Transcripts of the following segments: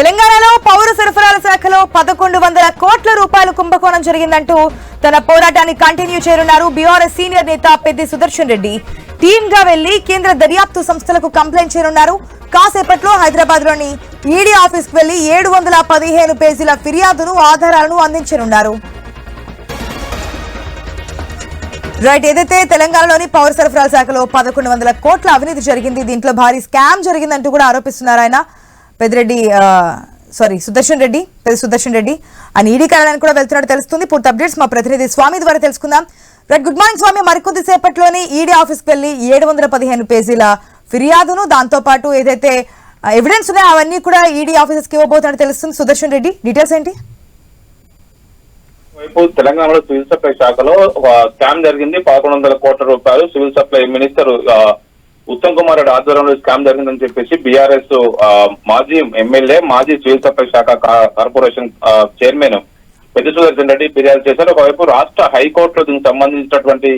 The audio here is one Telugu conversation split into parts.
తెలంగాణలో పౌర సరఫరాల శాఖలో 1100 కోట్ల రూపాయల కుంభకోణం జరిగిందంటూ తన పోరాటాన్ని కంటిన్యూ చేయనున్నారు బీఆర్ఎస్ సీనియర్ నేత పెద్ది సుదర్శన్ రెడ్డి. టీమ్ గా వెళ్లి కేంద్ర దర్యాప్తు సంస్థలకు కంప్లైంట్ చేయనున్నారు. కాసేపట్లో హైదరాబాద్ లోని ఈడీ ఆఫీస్ కు వెళ్లి 715 పేజీల ఫిర్యాదును ఆధారాలను అందించనున్నారు. రైట్, ఏదైతే తెలంగాణలోని పౌర సరఫరాల శాఖలో 1100 కోట్ల అవినీతి జరిగింది, దీంట్లో భారీ స్కామ్ జరిగిందంటూ కూడా ఆరోపిస్తున్నారు ఆయన సుదర్శన్ రెడ్డి. ఆయన ఈడీ కార్యాలయానికి కూడా వెళ్తున్నట్టు తెలుస్తుంది. పూర్తి అప్డేట్స్ మా ప్రతినిధి స్వామి ద్వారా తెలుసుకుందాం. రైట్, గుడ్ మార్నింగ్ స్వామి. మరికొద్ది సేపట్లోనే ఈడీ ఆఫీస్ కి వెళ్లి 715 పేజీల ఫిర్యాదును, దాంతో పాటు ఏదైతే ఎవిడెన్స్ ఉన్నాయో అవన్నీ కూడా ఈడీ ఆఫీసెస్ కి ఇవ్వబోతున్నట్టు తెలుస్తుంది. సుదర్శన్ రెడ్డి, డీటెయిల్స్ ఏంటి? వైపు తెలంగాణలో సివిల్ సప్లై శాఖలో ఒక స్కామ్ జరిగింది. 1100 కోట్ల రూపాయలు civil supply minister Uttam Kumar Reddy ఆధ్వర్యంలో స్కామ్ జరిగిందని చెప్పేసి బీఆర్ఎస్ మాజీ ఎమ్మెల్యే, మాజీ సివిల్ సప్లై శాఖ కార్పొరేషన్ చైర్మన్ పెద్ది సుదర్శన్ రెడ్డి ఫిర్యాదు చేశారు. ఒకవైపు రాష్ట్ర హైకోర్టులో దీనికి సంబంధించినటువంటి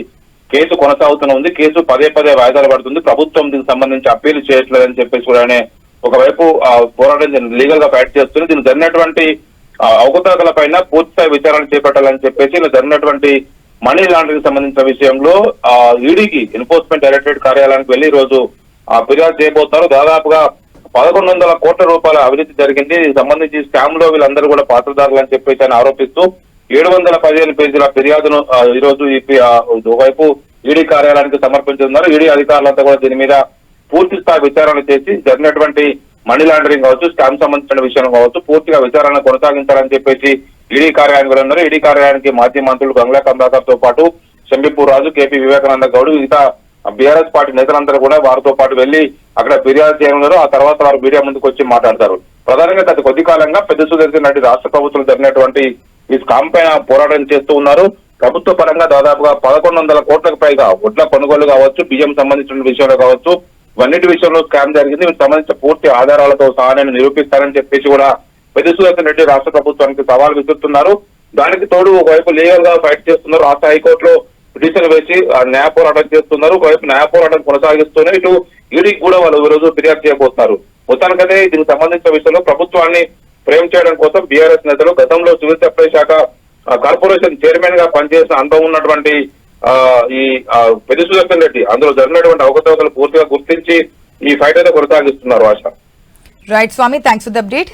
కేసు కొనసాగుతూనే ఉంది. కేసు పదే వాయిదాలు పడుతుంది. ప్రభుత్వం దీనికి సంబంధించి అప్పీల్ చేయట్లేదని చెప్పేసి కూడా ఒకవైపు పోరాటం లీగల్ గా ఫైట్ చేస్తుంది. దీనికి జరిగినటువంటి అవకతవకల పైన పూర్తిస్థాయి విచారణ చేపట్టాలని చెప్పేసి ఇలా జరిగినటువంటి మనీ లాండరింగ్ సంబంధించిన విషయంలో ఈడీకి ఎన్ఫోర్స్మెంట్ డైరెక్టరేట్ కార్యాలయానికి వెళ్లి ఈ రోజు ఫిర్యాదు చేయబోతారు. దాదాపుగా 1100 కోట్ల రూపాయల అవినీతి జరిగింది. దీనికి సంబంధించి స్కామ్ లో వీళ్ళందరూ కూడా పాత్రదారులు అని చెప్పేసి ఆయన ఆరోపిస్తూ 715 పేజీల ఫిర్యాదును ఈ రోజు ఒకవైపు ఈడీ కార్యాలయానికి సమర్పించుతున్నారు. ఈడీ అధికారులంతా కూడా దీని మీద పూర్తి స్థాయి విచారణ చేసి జరిగినటువంటి మనీ లాండరింగ్ కావచ్చు, స్కామ్ సంబంధించిన విషయం కావచ్చు, పూర్తిగా విచారణ కొనసాగించాలని చెప్పేసి ఈడీ కార్యాలయానికి వెళ్ళినారు. ఈడీ కార్యాలయానికి మాజీ మంత్రులు గంగుల కమలాకర్ తో పాటు శంబీపూర్ రాజు, కేపీ వివేకానంద గౌడ్, మిగతా బీఆర్ఎస్ పార్టీ నేతలందరూ కూడా వారితో పాటు వెళ్లి అక్కడ ఫిర్యాదు చేయనున్నారు. ఆ తర్వాత వారు మీడియా ముందుకు వచ్చి మాట్లాడతారు. ప్రధానంగా గత కొద్ది కాలంగా పెద్ది సుదర్శన్ రెడ్డి రాష్ట్ర ప్రభుత్వం జరిగినటువంటి ఈ స్కామ్ పైన పోరాటం చేస్తూ ఉన్నారు. ప్రభుత్వ పరంగా దాదాపుగా 1100 కోట్లకు పైగా ఒడ్ల కొనుగోలు కావచ్చు, బియ్యం సంబంధించిన విషయంలో కావచ్చు, ఇవన్నిటి విషయంలో స్కామ్ జరిగింది. వీటికి సంబంధించిన పూర్తి ఆధారాలతో సహా నేను నిరూపిస్తానని చెప్పేసి కూడా పెద్ది సుదర్శన్ రెడ్డి రాష్ట్ర ప్రభుత్వానికి సవాల్ విసురుతున్నారు. దానికి తోడు ఒకవైపు లీగల్ గా ఫైట్ చేస్తున్నారు. రాష్ట్ర హైకోర్టులో పిటిషన్ వేసి న్యాయ పోరాటం చేస్తున్నారు. ఒకవైపు న్యాయ పోరాటం కొనసాగిస్తూనే ఇటు ఈడీకి కూడా వాళ్ళు ఈ రోజు ఫిర్యాదు చేయబోతున్నారు. మొత్తానికైతే దీనికి సంబంధించిన విషయంలో ప్రభుత్వాన్ని ఫ్రేమ్ చేయడం కోసం బీఆర్ఎస్ నేతలు గతంలో సివిల్ సప్లై శాఖ కార్పొరేషన్ చైర్మన్ గా పనిచేసిన అనుభవం ఉన్నటువంటి ఈ పెద్ది సుదర్శన్ రెడ్డి అందులో జరిగినటువంటి అవకతవకలు పూర్తిగా గుర్తించి ఈ ఫైట్ అయితే కొనసాగిస్తున్నారు. ఆశ. Right Swami, thanks for the update.